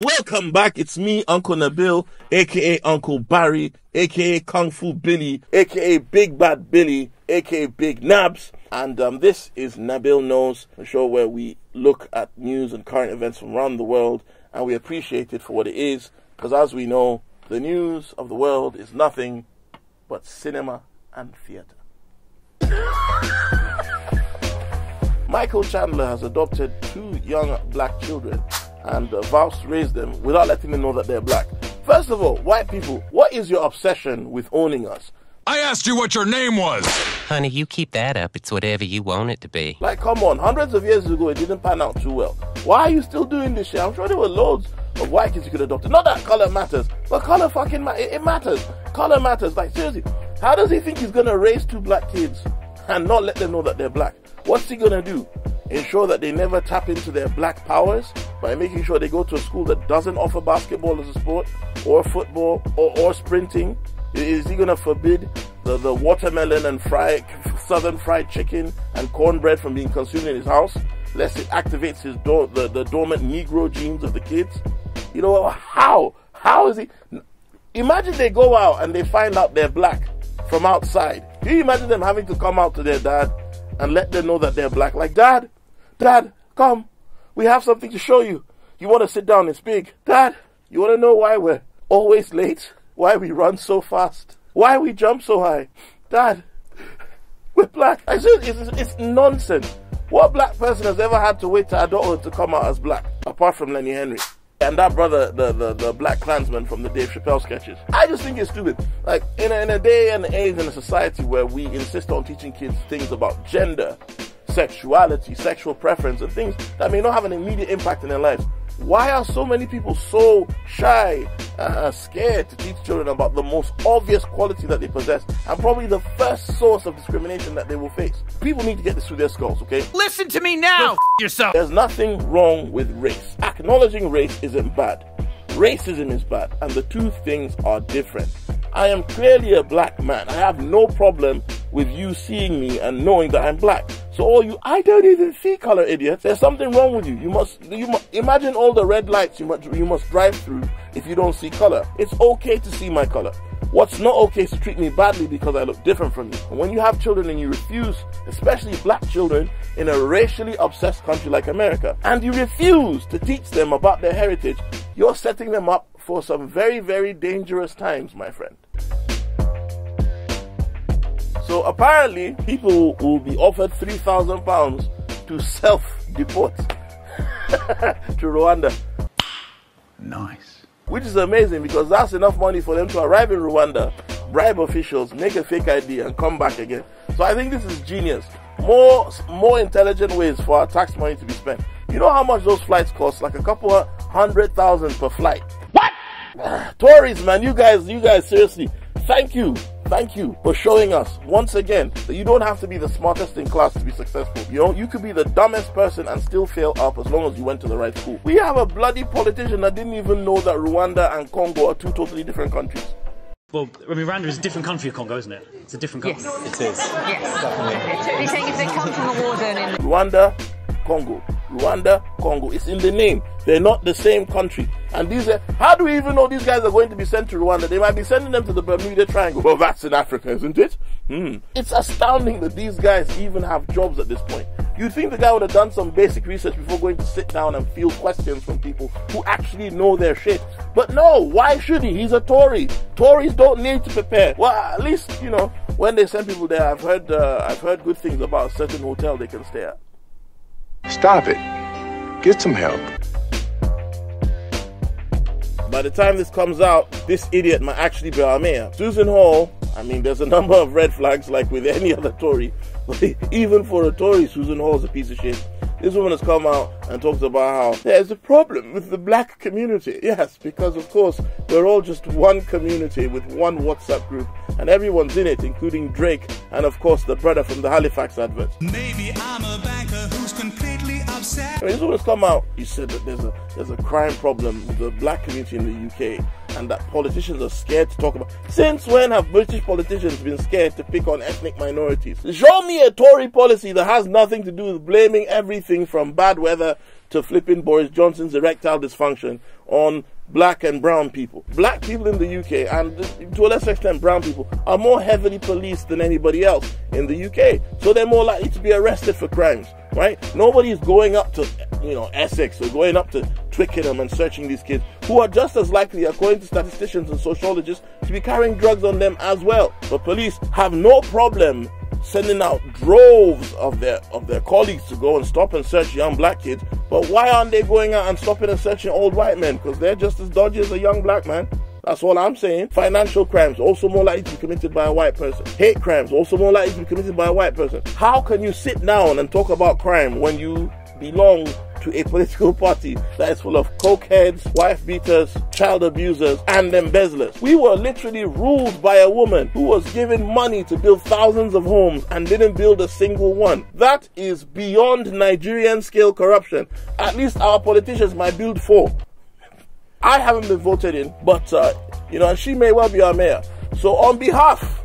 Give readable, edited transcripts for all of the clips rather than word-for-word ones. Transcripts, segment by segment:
Welcome back. It's me, Uncle Nabil, aka Uncle Barry, aka Kung Fu Billy, aka Big Bad Billy, aka Big Nabs. And this is Nabil Knows, a show where we look at news and current events from around the world, and we appreciate it for what it is, because as we know, the news of the world is nothing but cinema and theatre. Michael Chandler has adopted 2 young black children and vows to raise them without letting them know that they're black. First of all, white people, what is your obsession with owning us? I asked you what your name was. Honey, you keep that up. It's whatever you want it to be. Like, come on, hundreds of years ago, it didn't pan out too well. Why are you still doing this shit? I'm sure there were loads of white kids you could adopt. Not that color matters, but color fucking it matters. Color matters. Like, seriously, how does he think he's gonna raise 2 black kids and not let them know that they're black? What's he gonna do? Ensure that they never tap into their black powers by making sure they go to a school that doesn't offer basketball as a sport, or football, or sprinting? Is he going to forbid the watermelon and southern fried chicken and cornbread from being consumed in his house, lest it activates the dormant Negro genes of the kids? You know, how is he? Imagine they go out and they find out they're black from outside. Can you imagine them having to come out to their dad and let them know that they're black? Like, Dad, come. We have something to show you. You want to sit down and speak? Dad, you want to know why we're always late? Why we run so fast? Why we jump so high? Dad, we're black. I said, it's nonsense. What black person has ever had to wait to adulthood to come out as black? Apart from Lenny Henry. And that brother, the black Klansman from the Dave Chappelle sketches. I just think it's stupid. Like, in a day and age in a society where we insist on teaching kids things about gender, sexuality, sexual preference, and things that may not have an immediate impact in their lives, why are so many people so shy, scared to teach children about the most obvious quality that they possess, and probably the first source of discrimination that they will face? People need to get this through their skulls, okay? Listen to me now, yourself! There's nothing wrong with race. Acknowledging race isn't bad. Racism is bad, and the two things are different. I am clearly a black man. I have no problem with you seeing me and knowing that I'm black. So all you, I don't even see color, idiots. There's something wrong with you. You must imagine all the red lights you must drive through if you don't see color. It's okay to see my color. What's not okay is to treat me badly because I look different from you. And when you have children and you refuse, especially black children in a racially obsessed country like America, and you refuse to teach them about their heritage, you're setting them up for some very, very dangerous times, my friend. So apparently, people will be offered £3,000 to self-deport to Rwanda. Nice. Which is amazing, because that's enough money for them to arrive in Rwanda, bribe officials, make a fake ID, and come back again. So I think this is genius. More intelligent ways for our tax money to be spent. You know how much those flights cost? Like a couple of 100,000 per flight. What? Tories, man, you guys, seriously, thank you for showing us once again that you don't have to be the smartest in class to be successful. You know, you could be the dumbest person and still fail up as long as you went to the right school. We have a bloody politician that didn't even know that Rwanda and Congo are 2 totally different countries. Well, I mean, Rwanda is a different country of Congo, isn't it? It's a different country. Yes. It is. Yes. Definitely. So you're saying if they come from a war zone in Rwanda, Congo. It's in the name. They're not the same country. And how do we even know these guys are going to be sent to Rwanda? They might be sending them to the Bermuda Triangle. Well, that's in Africa, isn't it? It's astounding that these guys even have jobs at this point. You'd think the guy would have done some basic research before going to sit down and field questions from people who actually know their shit. But no, why should he? He's a Tory. Tories don't need to prepare. Well, at least, you know, when they send people there, I've heard good things about a certain hotel they can stay at. Stop it. Get some help. By the time this comes out, this idiot might actually be our mayor. Susan Hall, I mean, there's a number of red flags like with any other Tory. But even for a Tory, Susan Hall's a piece of shit. This woman has come out and talks about how there's a problem with the black community. Yes, because of course, we're all just one community with one WhatsApp group, and everyone's in it, including Drake, and of course the brother from the Halifax advert. Maybe I'm a banker who's completely upset. This woman has come out, he said that there's a crime problem with the black community in the UK, and that politicians are scared to talk about. Since when have British politicians been scared to pick on ethnic minorities? Show me a Tory policy that has nothing to do with blaming everything from bad weather to flipping Boris Johnson's erectile dysfunction on black and brown people. Black people in the UK, and to a lesser extent brown people, are more heavily policed than anybody else in the UK. So they're more likely to be arrested for crimes, right? Nobody's going up to, Essex or going up to Twickenham and searching these kids, who are just as likely, according to statisticians and sociologists, to be carrying drugs on them as well. But police have no problem sending out droves of their colleagues to go and stop and search young black kids. But why aren't they going out and stopping and searching old white men? Because they're just as dodgy as a young black man. That's all I'm saying. Financial crimes, also more likely to be committed by a white person. Hate crimes, also more likely to be committed by a white person. How can you sit down and talk about crime when you belong to a political party that is full of cokeheads, wife beaters, child abusers, and embezzlers? We were literally ruled by a woman who was given money to build thousands of homes and didn't build a single one. That is beyond Nigerian scale corruption. At least our politicians might build 4. I haven't been voted in, but, and she may well be our mayor. So on behalf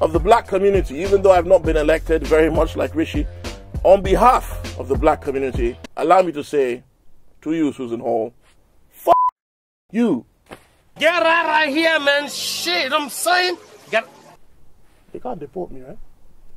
of the black community, even though I've not been elected, very much like Rishi, on behalf of the black community, allow me to say to you, Susan Hall, f*** you. Get out of here, man. Shit, I'm saying. They can't deport me, right?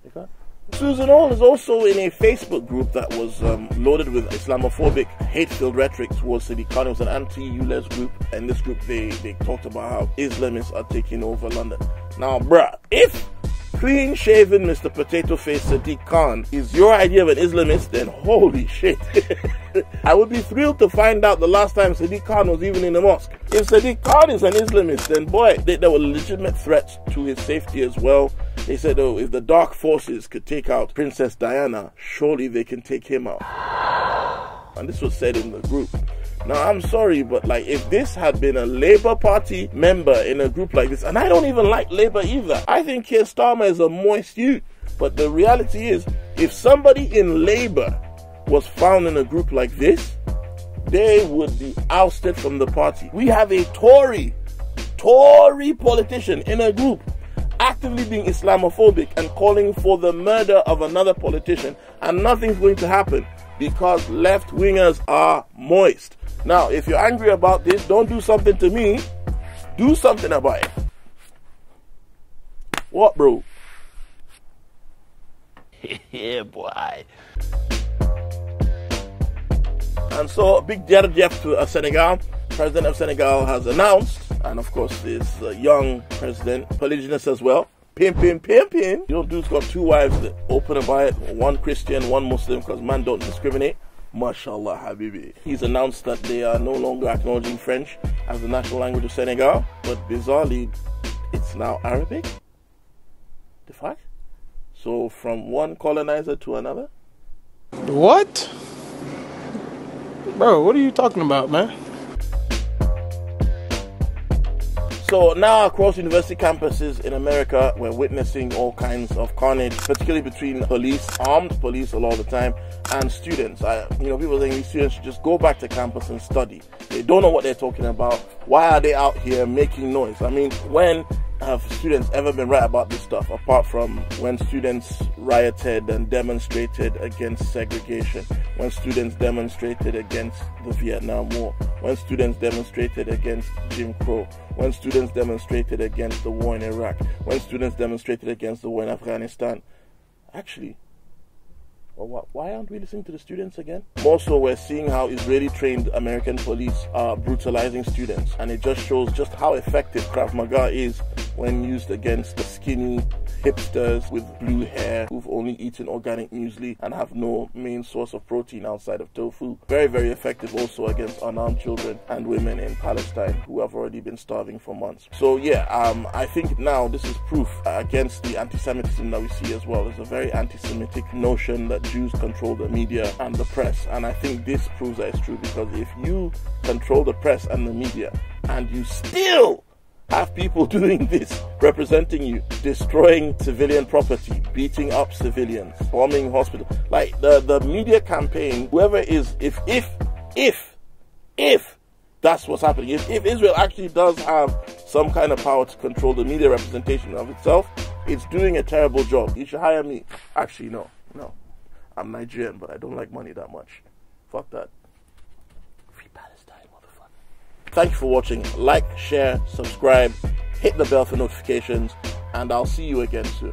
They can't. Susan Hall is also in a Facebook group that was loaded with Islamophobic, hate-filled rhetoric towards Sadiq Khan. It was an anti-ULEZ group. In this group, they talked about how Islamists are taking over London. Now, bruh, if clean-shaven Mr. Potato Face Sadiq Khan is your idea of an Islamist, then holy shit. I would be thrilled to find out the last time Sadiq Khan was even in a mosque. If Sadiq Khan is an Islamist, then boy, there were legitimate threats to his safety as well. They said, oh, if the dark forces could take out Princess Diana, surely they can take him out. And this was said in the group. Now, I'm sorry, but if this had been a Labour Party member in a group like this, and I don't even like Labour either. I think Keir Starmer is a moist youth. But the reality is, if somebody in Labour was found in a group like this, they would be ousted from the party. We have a Tory politician in a group actively being Islamophobic and calling for the murder of another politician, and nothing's going to happen because left-wingers are moist. Now, if you're angry about this, don't do something to me. Do something about it. What, bro? Yeah, boy. And so, big Jeff to Senegal. President of Senegal has announced, and of course, this young president, polygynous as well. Pimpin'. Your dude's got 2 wives that open about it. 1 Christian, 1 Muslim, because man don't discriminate. Mashallah, Habibi. He's announced that they are no longer acknowledging French as the national language of Senegal, but bizarrely, it's now Arabic. The fuck? So from one colonizer to another? What? Bro, what are you talking about, man? So now across university campuses in America, we're witnessing all kinds of carnage, particularly between police, armed police a lot of the time, and students. People saying these students should just go back to campus and study. They don't know what they're talking about. Why are they out here making noise? I mean, when have students ever been right about this stuff, apart from when students rioted and demonstrated against segregation, when students demonstrated against the Vietnam War, when students demonstrated against Jim Crow, when students demonstrated against the war in Iraq, when students demonstrated against the war in Afghanistan? Actually, why aren't we listening to the students again? More so, we're seeing how Israeli-trained American police are brutalizing students, and it just shows just how effective Krav Maga is when used against the skinny hipsters with blue hair who've only eaten organic muesli and have no main source of protein outside of tofu. Very, very effective also against unarmed children and women in Palestine who have already been starving for months. So yeah, I think now this is proof against the anti-Semitism that we see as well. There's a very anti-Semitic notion that Jews control the media and the press, and I think this proves that it's true, because if you control the press and the media and you still have people doing this, representing you, destroying civilian property, beating up civilians, bombing hospitals, like the media campaign, whoever is, if that's what's happening, if Israel actually does have some kind of power to control the media representation of itself, it's doing a terrible job. You should hire me. Actually, no. I'm Nigerian, but I don't like money that much. Fuck that. Free Palestine, motherfucker. Thank you for watching. Like, share, subscribe, hit the bell for notifications, and I'll see you again soon.